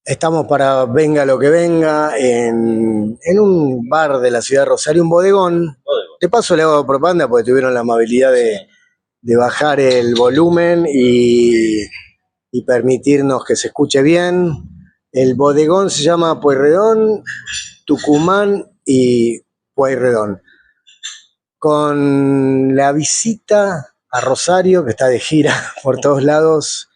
Estamos para Venga lo que venga en un bar de la ciudad de Rosario, un bodegón. De paso le hago propaganda porque tuvieron la amabilidad de bajar el volumen y permitirnos que se escuche bien. El bodegón se llama Pueyrredón, Tucumán y Pueyrredón. Con la visita a Rosario, que está de gira por todos lados,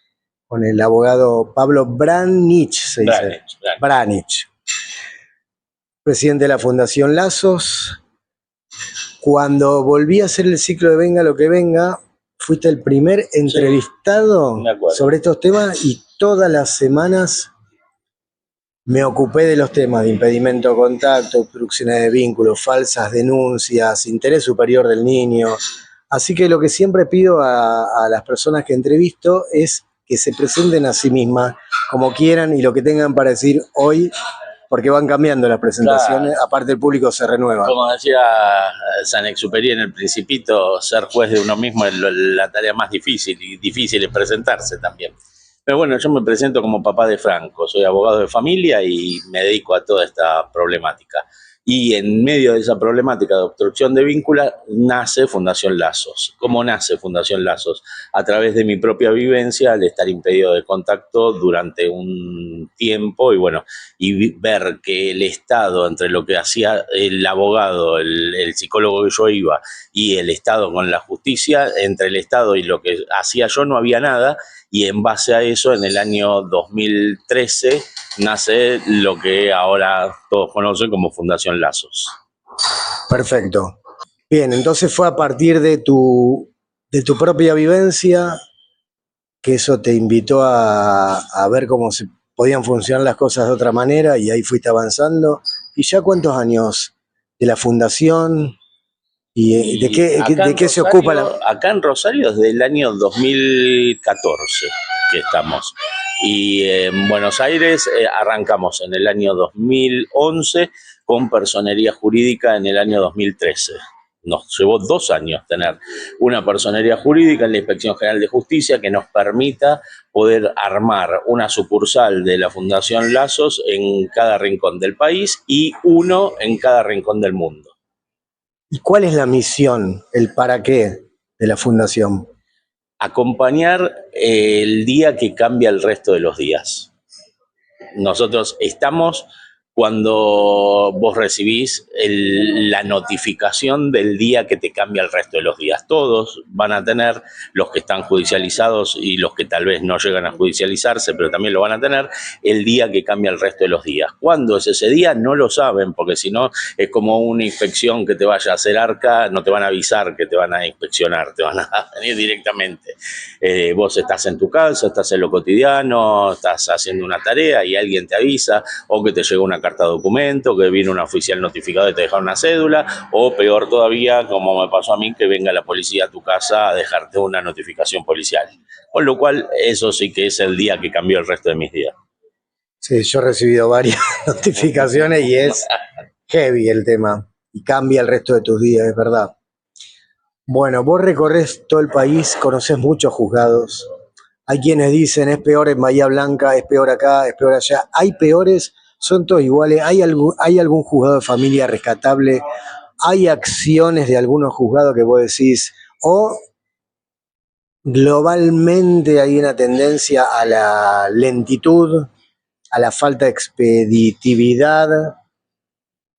con el abogado Pablo Branich, se dice. Branich, presidente de la Fundación Lazos. Cuando volví a hacer el ciclo de Venga lo que venga, fuiste el primer entrevistado sobre estos temas y todas las semanas me ocupé de los temas de impedimento de contacto, obstrucciones de vínculos, falsas denuncias, interés superior del niño. Así que lo que siempre pido a las personas que entrevisto es que se presenten a sí mismas como quieran y lo que tengan para decir hoy, porque van cambiando las presentaciones, claro. Aparte el público se renueva. Como decía Saint-Exupéry en El Principito, ser juez de uno mismo es la tarea más difícil, y difícil es presentarse también. Pero bueno, yo me presento como papá de Franco, soy abogado de familia y me dedico a toda esta problemática. Y en medio de esa problemática de obstrucción de vínculos nace Fundación Lazos. ¿Cómo nace Fundación Lazos? A través de mi propia vivencia al estar impedido de contacto durante un tiempo y ver que el Estado, entre lo que hacía el abogado, el psicólogo que yo iba, y el Estado con la justicia, entre el Estado y lo que hacía yo no había nada. Y en base a eso, en el año 2013, nace lo que ahora todos conocen como Fundación Lazos. Perfecto. Bien, entonces fue a partir de tu propia vivencia que eso te invitó a ver cómo se podían funcionar las cosas de otra manera y ahí fuiste avanzando. ¿Y ya cuántos años de la fundación? ¿Y de qué se ocupa Acá en Rosario desde el año 2014 que estamos. Y en Buenos Aires arrancamos en el año 2011 con personería jurídica en el año 2013. Nos llevó 2 años tener una personería jurídica en la Inspección General de Justicia que nos permita poder armar una sucursal de la Fundación Lazos en cada rincón del país y uno en cada rincón del mundo. ¿Y cuál es la misión, el para qué de la Fundación? Acompañar el día que cambia el resto de los días. Nosotros estamos cuando vos recibís la notificación del día que te cambia el resto de los días. Todos van a tener, los que están judicializados y los que tal vez no llegan a judicializarse, pero también lo van a tener, el día que cambia el resto de los días. ¿Cuándo es ese día? No lo saben, porque si no es como una inspección que te vaya a hacer ARCA, no te van a avisar que te van a inspeccionar, te van a venir directamente. Vos estás en tu casa, estás en lo cotidiano, estás haciendo una tarea y alguien te avisa, o que te llegó una carta de documento, que viene un oficial notificado y te deja una cédula, o peor todavía, como me pasó a mí, que venga la policía a tu casa a dejarte una notificación policial. Con lo cual, eso sí que es el día que cambió el resto de mis días. Sí, yo he recibido varias notificaciones y es heavy el tema. Y cambia el resto de tus días, es verdad. Bueno, vos recorres todo el país, conocés muchos juzgados. Hay quienes dicen es peor en Bahía Blanca, es peor acá, es peor allá. Hay peores, son todos iguales. ¿Hay algún juzgado de familia rescatable? ¿Hay acciones de algunos juzgados que vos decís? ¿O globalmente hay una tendencia a la lentitud, a la falta de expeditividad,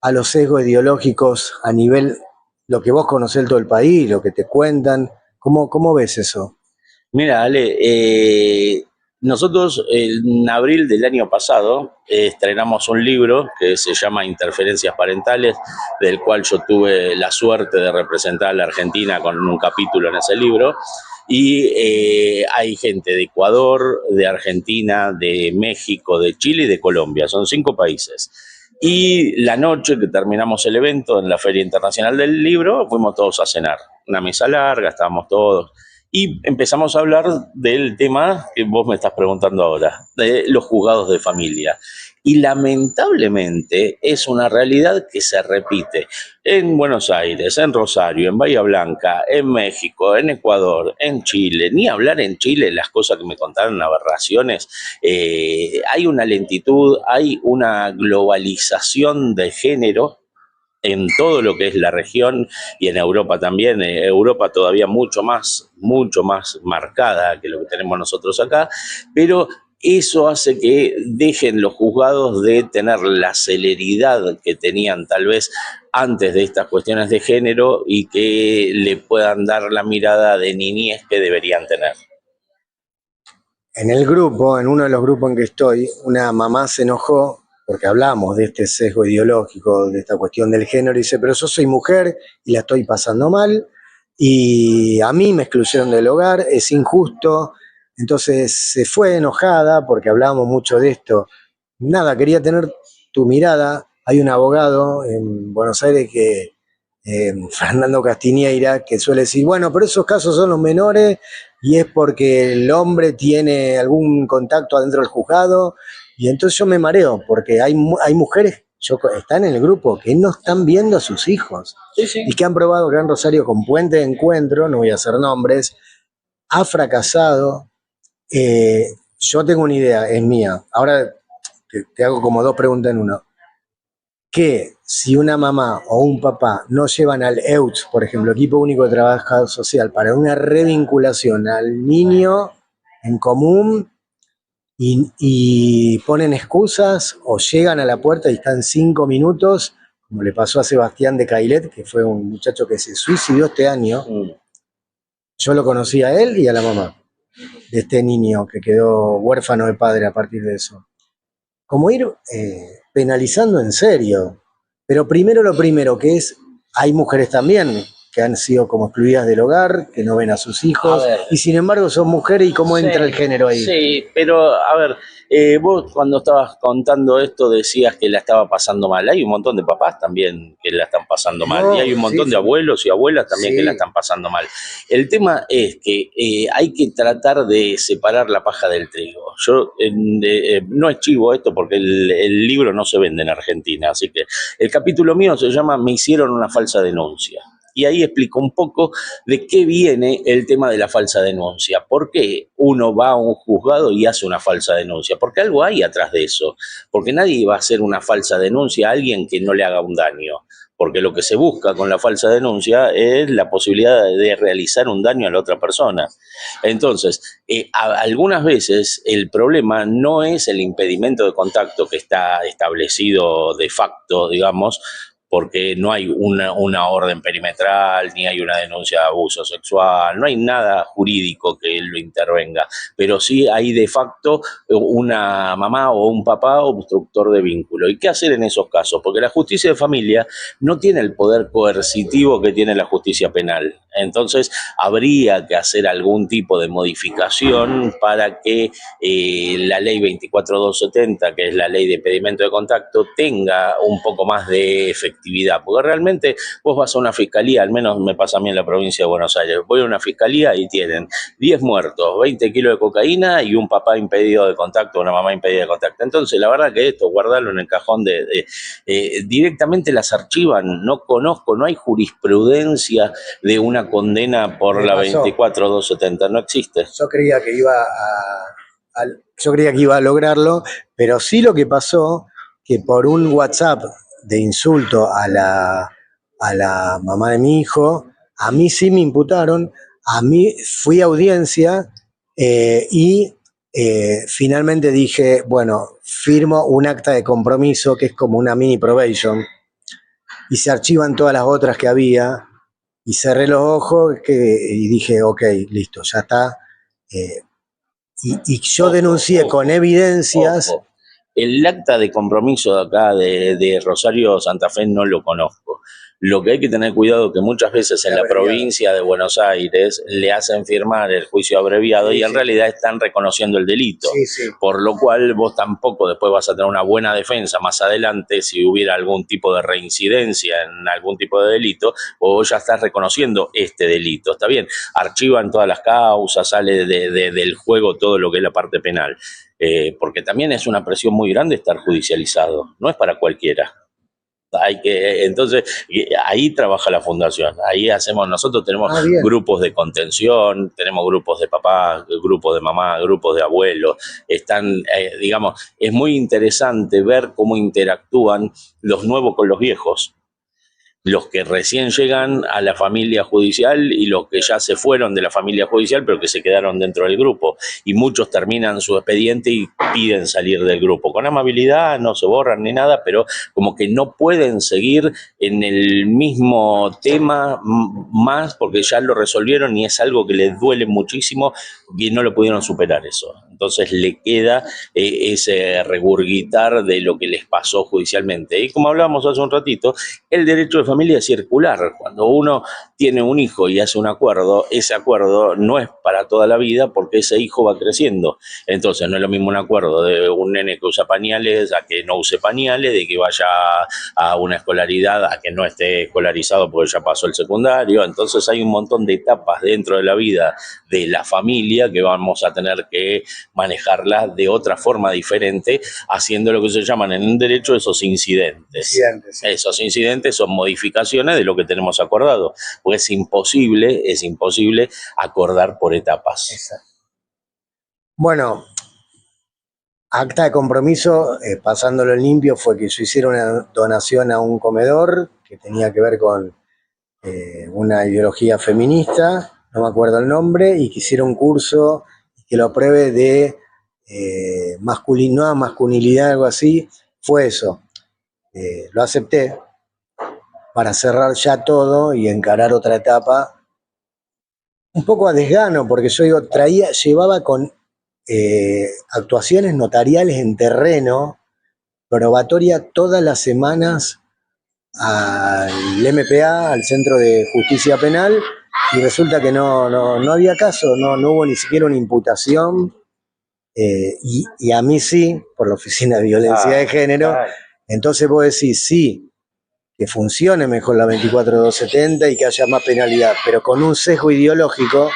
a los sesgos ideológicos a nivel, lo que vos conocés de todo el país, lo que te cuentan? ¿Cómo ves eso? Mira, Ale, nosotros en abril del año pasado estrenamos un libro que se llama Interferencias Parentales, del cual yo tuve la suerte de representar a la Argentina con un capítulo en ese libro. Y hay gente de Ecuador, de Argentina, de México, de Chile y de Colombia. Son 5 países. Y la noche que terminamos el evento en la Feria Internacional del Libro, fuimos todos a cenar. Una mesa larga, estábamos todos. Y empezamos a hablar del tema que vos me estás preguntando ahora, de los juzgados de familia. Y lamentablemente es una realidad que se repite en Buenos Aires, en Rosario, en Bahía Blanca, en México, en Ecuador, en Chile. Ni hablar en Chile, las cosas que me contaron, aberraciones. Hay una lentitud, hay una globalización de género en todo lo que es la región y en Europa también. Europa todavía mucho más marcada que lo que tenemos nosotros acá, pero eso hace que dejen los juzgados de tener la celeridad que tenían tal vez antes de estas cuestiones de género y que le puedan dar la mirada de niñez que deberían tener. En el grupo, en uno de los grupos en que estoy, una mamá se enojó porque hablamos de este sesgo ideológico, de esta cuestión del género, y dice, pero yo soy mujer y la estoy pasando mal, y a mí me excluyeron del hogar, es injusto. Entonces se fue enojada porque hablábamos mucho de esto. Nada, quería tener tu mirada. Hay un abogado en Buenos Aires que, Fernando Castiñeira, que suele decir, bueno, pero esos casos son los menores y es porque el hombre tiene algún contacto adentro del juzgado. Y entonces yo me mareo, porque hay mujeres, están en el grupo, que no están viendo a sus hijos. Sí, sí. Y que han probado Gran Rosario con Puente de Encuentro, no voy a hacer nombres, ha fracasado. Yo tengo una idea, es mía. Ahora te hago como dos preguntas en uno. Que si una mamá o un papá no llevan al EUTS, por ejemplo, Equipo Único de Trabajo Social, para una revinculación al niño en común, y ponen excusas o llegan a la puerta y están 5 minutos, como le pasó a Sebastián de Cailet, que fue un muchacho que se suicidó este año. Yo lo conocí a él y a la mamá de este niño que quedó huérfano de padre a partir de eso. Como ir penalizando en serio. Pero primero lo primero, que es, hay mujeres también que han sido como excluidas del hogar, que no ven a sus hijos, y sin embargo son mujeres, y cómo entra el género ahí. Sí, pero a ver, vos cuando estabas contando esto decías que la estaba pasando mal. Hay un montón de papás también que la están pasando mal, y hay un montón de abuelos y abuelas también que la están pasando mal. El tema es que hay que tratar de separar la paja del trigo. Yo no es chivo esto porque el libro no se vende en Argentina, así que el capítulo mío se llama Me hicieron una falsa denuncia. Y ahí explico un poco de qué viene el tema de la falsa denuncia. ¿Por qué uno va a un juzgado y hace una falsa denuncia? Porque algo hay atrás de eso. Porque nadie va a hacer una falsa denuncia a alguien que no le haga un daño. Porque lo que se busca con la falsa denuncia es la posibilidad de realizar un daño a la otra persona. Entonces, algunas veces el problema no es el impedimento de contacto que está establecido de facto, digamos, porque no hay una orden perimetral, ni hay una denuncia de abuso sexual, no hay nada jurídico que lo intervenga, pero sí hay de facto una mamá o un papá obstructor de vínculo. ¿Y qué hacer en esos casos? Porque la justicia de familia no tiene el poder coercitivo que tiene la justicia penal. Entonces, habría que hacer algún tipo de modificación para que la ley 24270, que es la ley de impedimento de contacto, tenga un poco más de efectividad. Porque realmente vos vas a una fiscalía, al menos me pasa a mí en la provincia de Buenos Aires, voy a una fiscalía y tienen 10 muertos, 20 kilos de cocaína y un papá impedido de contacto, una mamá impedida de contacto. Entonces, la verdad que esto, guardarlo en el cajón directamente las archivan. No conozco, no hay jurisprudencia de una condena por la 24270, no existe. Yo creía que iba a lograrlo, pero sí lo que pasó, que por un WhatsApp de insulto a la mamá de mi hijo, a mí sí me imputaron, a mí fui a audiencia y finalmente dije, bueno, firmo un acta de compromiso que es como una mini probation, y se archivan todas las otras que había, y cerré los ojos y dije, ok, listo, ya está. Y yo denuncié con evidencias. El acta de compromiso de acá de Rosario Santa Fe no lo conozco. Lo que hay que tener cuidado que muchas veces en la provincia de Buenos Aires le hacen firmar el juicio abreviado y en realidad están reconociendo el delito. Por lo cual vos tampoco después vas a tener una buena defensa más adelante si hubiera algún tipo de reincidencia en algún tipo de delito, o vos ya estás reconociendo este delito. Está bien, archivan todas las causas, sale del juego todo lo que es la parte penal. Porque también es una presión muy grande estar judicializado, no es para cualquiera. Entonces, ahí trabaja la fundación, ahí nosotros tenemos grupos de contención, tenemos grupos de papás, grupos de mamá, grupos de abuelos, digamos, es muy interesante ver cómo interactúan los nuevos con los viejos. Los que recién llegan a la familia judicial y los que ya se fueron de la familia judicial pero que se quedaron dentro del grupo, y muchos terminan su expediente y piden salir del grupo con amabilidad, no se borran ni nada, pero como que no pueden seguir en el mismo tema más porque ya lo resolvieron y es algo que les duele muchísimo y no lo pudieron superar eso. Entonces le queda ese regurgitar de lo que les pasó judicialmente. Y como hablábamos hace un ratito, el derecho de familia es circular. Cuando uno tiene un hijo y hace un acuerdo, ese acuerdo no es para toda la vida porque ese hijo va creciendo. Entonces no es lo mismo un acuerdo de un nene que usa pañales a que no use pañales, de que vaya a una escolaridad a que no esté escolarizado porque ya pasó el secundario. Entonces hay un montón de etapas dentro de la vida de la familia que vamos a tener que manejarla de otra forma diferente, haciendo lo que se llaman en un derecho esos incidentes. Esos incidentes son modificaciones de lo que tenemos acordado, porque es imposible acordar por etapas. Exacto. Bueno, acta de compromiso, pasándolo en limpio, fue que yo hiciera una donación a un comedor que tenía que ver con una ideología feminista, no me acuerdo el nombre, y que hiciera un curso que lo apruebe de nueva masculinidad, algo así. Fue eso. Lo acepté para cerrar ya todo y encarar otra etapa. Un poco a desgano, porque yo digo, llevaba con actuaciones notariales en terreno, probatoria todas las semanas al MPA, al Centro de Justicia Penal, y resulta que no había caso, no hubo ni siquiera una imputación, y a mí sí, por la Oficina de Violencia de Género. Entonces vos decís, sí, que funcione mejor la 24270 y que haya más penalidad, pero con un sesgo ideológico,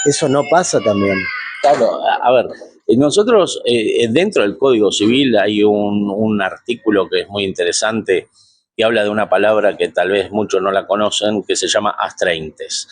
eso no pasa también. Claro, a ver, nosotros dentro del Código Civil hay un artículo que es muy interesante que habla de una palabra que tal vez muchos no la conocen, que se llama astraintes.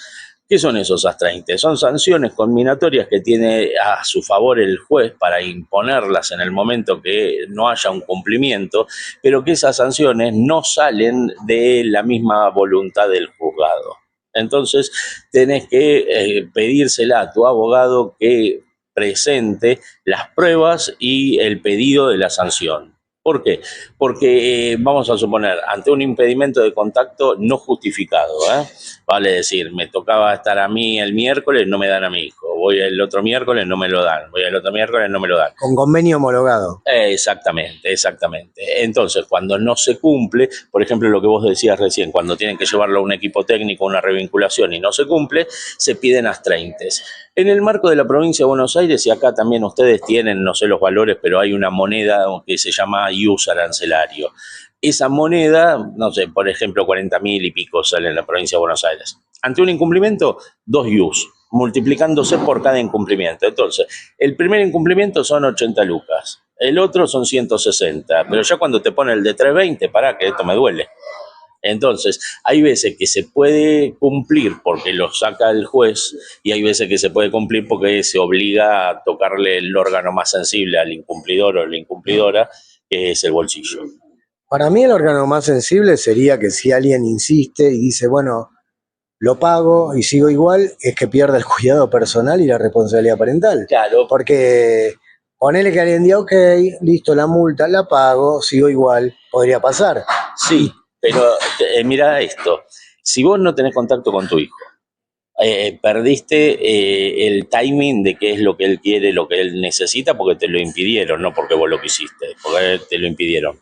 ¿Qué son esos astraintes? Son sanciones conminatorias que tiene a su favor el juez para imponerlas en el momento que no haya un cumplimiento, pero que esas sanciones no salen de la misma voluntad del juzgado. Entonces tenés que pedírsela a tu abogado que presente las pruebas y el pedido de la sanción. ¿Por qué? Porque vamos a suponer, ante un impedimento de contacto no justificado, vale decir, me tocaba estar a mí el miércoles, no me dan a mi hijo, voy el otro miércoles, no me lo dan, voy el otro miércoles, no me lo dan. Con convenio homologado. Exactamente. Entonces, cuando no se cumple, por ejemplo, lo que vos decías recién, cuando tienen que llevarlo a un equipo técnico, una revinculación y no se cumple, se piden astraintes. En el marco de la provincia de Buenos Aires, y acá también ustedes tienen, no sé los valores, pero hay una moneda que se llama IUS arancelario. Esa moneda, no sé, por ejemplo, 40.000 y pico sale en la provincia de Buenos Aires. Ante un incumplimiento, 2 IUS, multiplicándose por cada incumplimiento. Entonces, el primer incumplimiento son 80 lucas, el otro son 160, pero ya cuando te pone el de 320, pará, que esto me duele. Entonces, hay veces que se puede cumplir porque lo saca el juez y hay veces que se puede cumplir porque se obliga a tocarle el órgano más sensible al incumplidor o la incumplidora, que es el bolsillo. Para mí el órgano más sensible sería que si alguien insiste y dice, bueno, lo pago y sigo igual, es que pierda el cuidado personal y la responsabilidad parental. Claro. Porque ponele que alguien diga, ok, listo, la multa, la pago, sigo igual, podría pasar. Sí. Pero mira esto, si vos no tenés contacto con tu hijo, perdiste el timing de qué es lo que él quiere, lo que él necesita, porque te lo impidieron, no porque vos lo quisiste, porque te lo impidieron.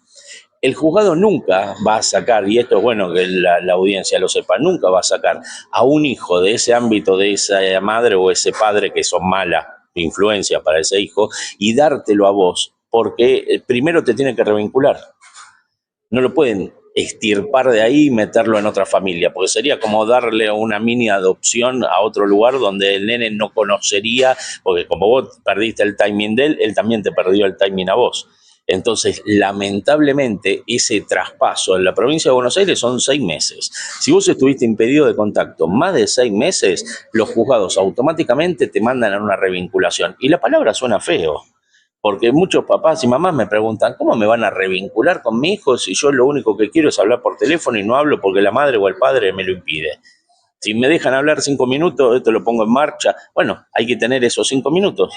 El juzgado nunca va a sacar, y esto es bueno que la audiencia lo sepa, nunca va a sacar a un hijo de ese ámbito, de esa madre o ese padre que son mala influencia para ese hijo, y dártelo a vos, porque primero te tiene que revincular. No lo pueden extirpar de ahí y meterlo en otra familia, porque sería como darle una mini adopción a otro lugar donde el nene no conocería, porque como vos perdiste el timing de él, él también te perdió el timing a vos. Entonces, lamentablemente, ese traspaso en la provincia de Buenos Aires son 6 meses. Si vos estuviste impedido de contacto más de 6 meses, los juzgados automáticamente te mandan a una revinculación. Y la palabra suena feo, porque muchos papás y mamás me preguntan, ¿cómo me van a revincular con mi hijo si yo lo único que quiero es hablar por teléfono y no hablo porque la madre o el padre me lo impide? Si me dejan hablar 5 minutos, esto lo pongo en marcha. Bueno, hay que tener esos 5 minutos.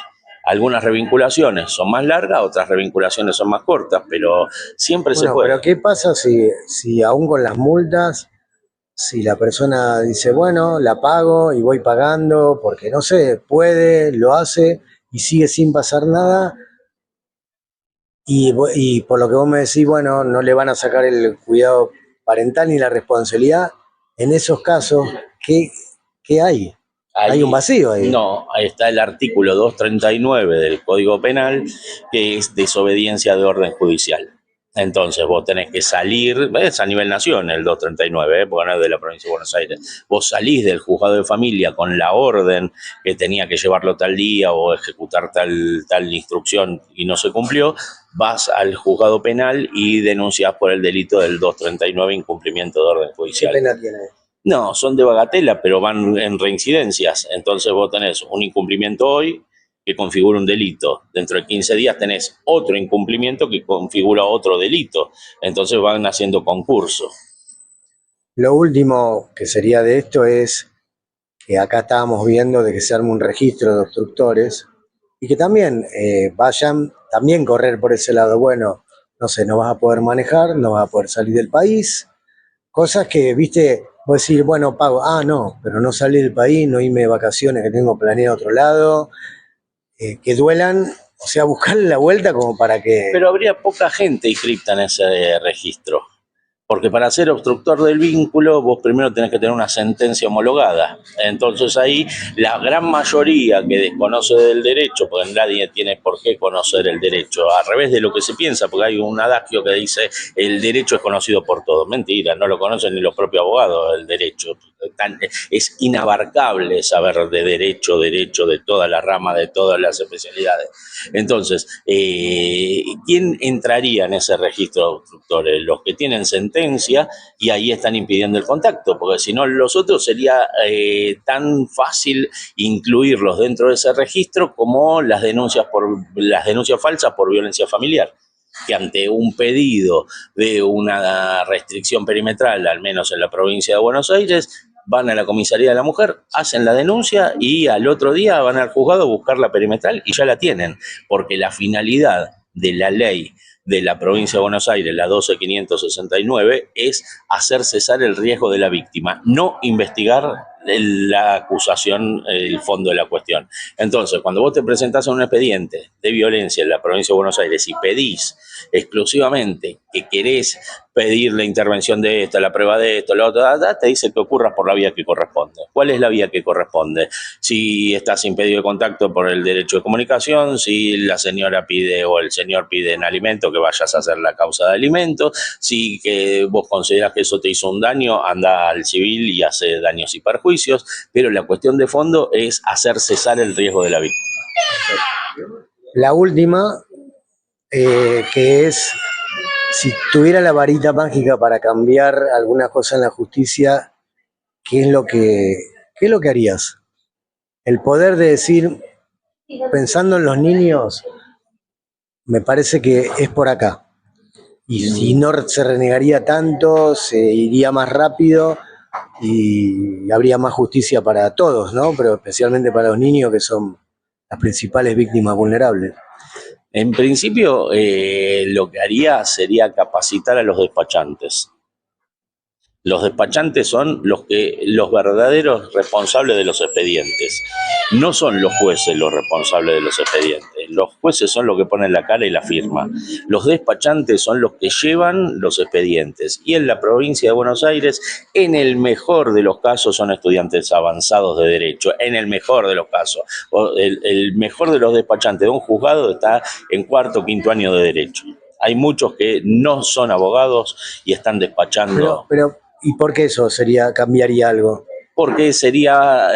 Algunas revinculaciones son más largas, otras revinculaciones son más cortas, pero siempre se puede. Pero ¿qué pasa si aún con las multas, si la persona dice, bueno, la pago y voy pagando porque no sé, puede, lo hace y sigue sin pasar nada? Y por lo que vos me decís, bueno, no le van a sacar el cuidado parental ni la responsabilidad. En esos casos, ¿qué hay? Hay un vacío ahí. No, ahí está el artículo 239 del Código Penal, que es desobediencia de orden judicial. Entonces vos tenés que salir, es a nivel nación el 239, porque no es de la provincia de Buenos Aires. Vos salís del juzgado de familia con la orden que tenía que llevarlo tal día o ejecutar tal instrucción y no se cumplió, vas al juzgado penal y denunciás por el delito del 239, incumplimiento de orden judicial. ¿Qué pena tiene? No, son de bagatela, pero van en reincidencias. Entonces vos tenés un incumplimiento hoy que configura un delito. Dentro de 15 días tenés otro incumplimiento que configura otro delito. Entonces van haciendo concurso. Lo último que sería de esto es que acá estábamos viendo de que se arme un registro de obstructores y que también vayan, también correr por ese lado. Bueno, no sé, no vas a poder manejar, no vas a poder salir del país. Cosas que, viste, vos decís, bueno, pago. Ah, no, pero no salir del país, no irme de vacaciones que tengo planeado a otro lado. Que duelan, o sea, buscarle la vuelta como para que... Pero habría poca gente inscripta en ese registro. Porque para ser obstructor del vínculo vos primero tenés que tener una sentencia homologada. Entonces ahí la gran mayoría que desconoce del derecho, porque nadie tiene por qué conocer el derecho, al revés de lo que se piensa, porque hay un adagio que dice el derecho es conocido por todos. Mentira, no lo conocen ni los propios abogados el derecho. Es inabarcable saber de derecho de todas las ramas, de todas las especialidades. Entonces, ¿quién entraría en ese registro de obstructores? Los que tienen sentencia y ahí están impidiendo el contacto, porque si no los otros sería tan fácil incluirlos dentro de ese registro como las denuncias falsas por violencia familiar, que ante un pedido de una restricción perimetral, al menos en la provincia de Buenos Aires, van a la comisaría de la mujer, hacen la denuncia y al otro día van al juzgado a buscar la perimetral y ya la tienen, porque la finalidad de la ley de la provincia de Buenos Aires, la 12.569, es hacer cesar el riesgo de la víctima, no investigar la acusación, el fondo de la cuestión. Entonces, cuando vos te presentás a un expediente de violencia en la provincia de Buenos Aires y pedís exclusivamente que querés pedir la intervención de esto, la prueba de esto, la otra, te dice que ocurra por la vía que corresponde. ¿Cuál es la vía que corresponde? Si estás impedido de contacto por el derecho de comunicación, si la señora pide o el señor pide en alimento que vayas a hacer la causa de alimento, si que vos considerás que eso te hizo un daño, anda al civil y hace daños y perjuicios, pero la cuestión de fondo es hacer cesar el riesgo de la víctima. La última, que es, si tuviera la varita mágica para cambiar alguna cosa en la justicia, ¿qué es lo que harías? El poder de decir, pensando en los niños, me parece que es por acá. Y si no se renegaría tanto, se iría más rápido y habría más justicia para todos, ¿no? Pero especialmente para los niños, que son las principales víctimas vulnerables. En principio, lo que haría sería capacitar a los despachantes. Los despachantes son los verdaderos responsables de los expedientes. No son los jueces los responsables de los expedientes. Los jueces son los que ponen la cara y la firma. Los despachantes son los que llevan los expedientes. Y en la provincia de Buenos Aires, en el mejor de los casos, son estudiantes avanzados de derecho. En el mejor de los casos. El mejor de los despachantes de un juzgado está en 4º o 5º año de derecho. Hay muchos que no son abogados y están despachando. Pero ¿y por qué eso cambiaría algo? Porque sería,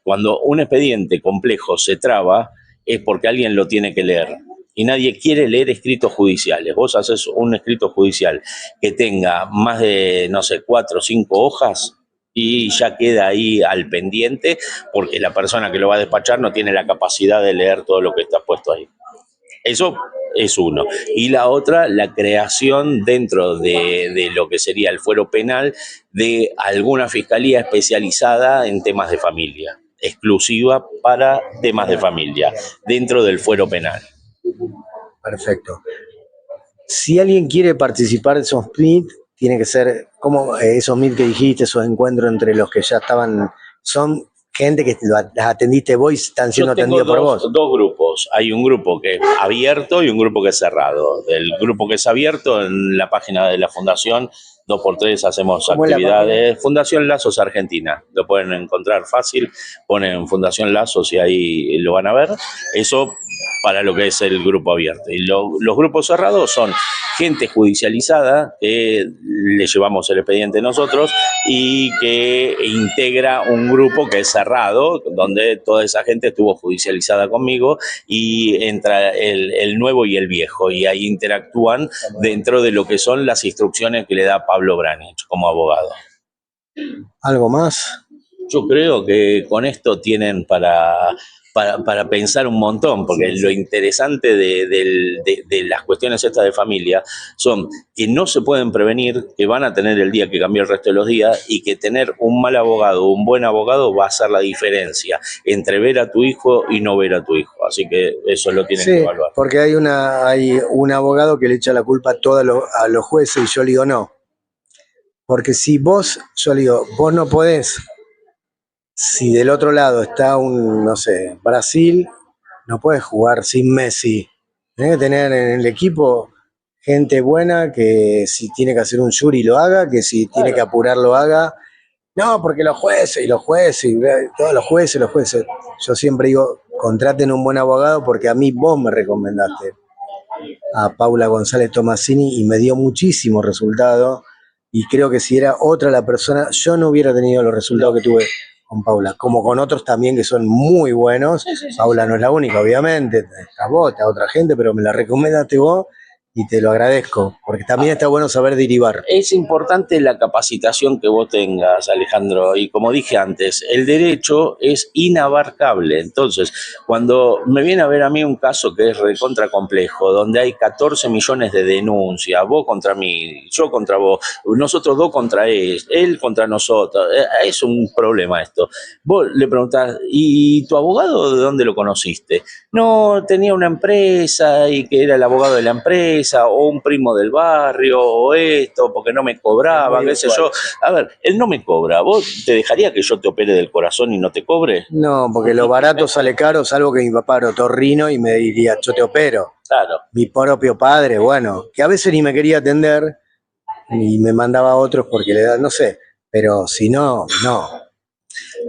cuando un expediente complejo se traba, es porque alguien lo tiene que leer. Y nadie quiere leer escritos judiciales. Vos haces un escrito judicial que tenga más de, 4 o 5 hojas y ya queda ahí al pendiente porque la persona que lo va a despachar no tiene la capacidad de leer todo lo que está puesto ahí. Eso es uno. Y la otra, la creación dentro de lo que sería el fuero penal de alguna fiscalía especializada en temas de familia, exclusiva para temas de familia, dentro del fuero penal. Perfecto. Si alguien quiere participar de esos MIT, tiene que ser, como esos MIT que dijiste, esos encuentros entre los que ya estaban, son gente que las atendiste vos y están siendo atendidos por vos. Dos grupos. Hay un grupo que es abierto y un grupo que es cerrado. El grupo que es abierto, en la página de la Fundación 2x3 hacemos actividades. Fundación Lazos Argentina. Lo pueden encontrar fácil. Ponen Fundación Lazos y ahí lo van a ver. Eso para lo que es el grupo abierto. Y los grupos cerrados son gente judicializada que le llevamos el expediente nosotros y que integra un grupo que es cerrado, donde toda esa gente estuvo judicializada conmigo y entra el nuevo y el viejo y ahí interactúan dentro de lo que son las instrucciones que le da Pablo Branich como abogado. ¿Algo más? Yo creo que con esto tienen para pensar un montón, porque lo interesante de las cuestiones estas de familia son que no se pueden prevenir, que van a tener el día que cambie el resto de los días y que tener un mal abogado o un buen abogado va a hacer la diferencia entre ver a tu hijo y no ver a tu hijo. Así que eso lo tienen que evaluar. Porque hay un abogado que le echa la culpa a todos a los jueces y yo le digo no. Porque si vos no podés. Si del otro lado está Brasil, no puedes jugar sin Messi. Tenés que tener en el equipo gente buena que si tiene que hacer un jury lo haga, que si tiene que apurar lo haga. No, porque los jueces, todos los jueces. Yo siempre digo, contraten un buen abogado porque a mí vos me recomendaste a Paula González Tomasini y me dio muchísimo resultado. Y creo que si era otra la persona, yo no hubiera tenido los resultados que tuve con Paula, como con otros también que son muy buenos. Paula no es la única, obviamente, está vos, está otra gente, pero me la recomendaste vos y te lo agradezco, porque también está bueno saber derivar. Es importante la capacitación que vos tengas, Alejandro, y como dije antes, el derecho es inabarcable. Entonces, cuando me viene a ver a mí un caso que es recontra complejo, donde hay 14 millones de denuncias, vos contra mí, yo contra vos, nosotros dos contra él contra nosotros, es un problema esto. Vos le preguntás, ¿y tu abogado de dónde lo conociste? No, tenía una empresa y que era el abogado de la empresa, o un primo del barrio, o esto, porque no me cobraba, qué sé yo. A ver, él no me cobra. ¿Vos te dejaría que yo te opere del corazón y no te cobre? No, porque lo barato sale caro, salvo que mi papá era otorrino y me diría, yo te opero. Claro. Mi propio padre, bueno, que a veces ni me quería atender y me mandaba a otros porque le da, no sé, pero si no, no.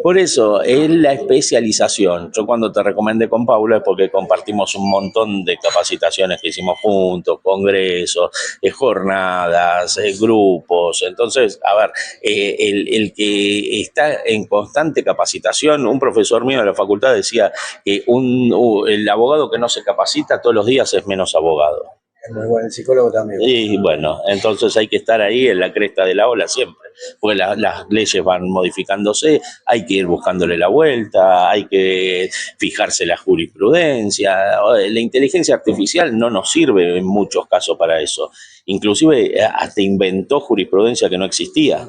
Por eso es la especialización. Yo cuando te recomendé con Paula es porque compartimos un montón de capacitaciones que hicimos juntos, congresos, jornadas, grupos. Entonces, a ver, el que está en constante capacitación, un profesor mío de la facultad decía que el abogado que no se capacita todos los días es menos abogado. Bueno, el psicólogo también. Y bueno, entonces hay que estar ahí en la cresta de la ola siempre, porque las leyes van modificándose, hay que ir buscándole la vuelta, hay que fijarse la jurisprudencia. La inteligencia artificial no nos sirve en muchos casos para eso. Inclusive hasta inventó jurisprudencia que no existía.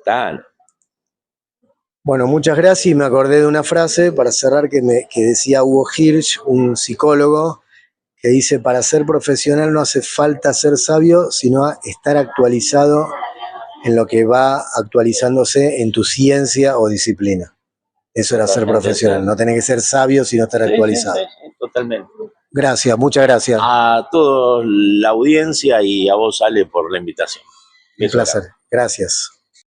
Claro. Bueno, muchas gracias y me acordé de una frase para cerrar que decía Hugo Hirsch, un psicólogo, que dice, para ser profesional no hace falta ser sabio, sino estar actualizado en lo que va actualizándose en tu ciencia o disciplina. Eso era ser profesional, no tenés que ser sabio sino estar actualizado. Sí, totalmente. Gracias, muchas gracias. A toda la audiencia y a vos, Ale, por la invitación. Un placer, gracias.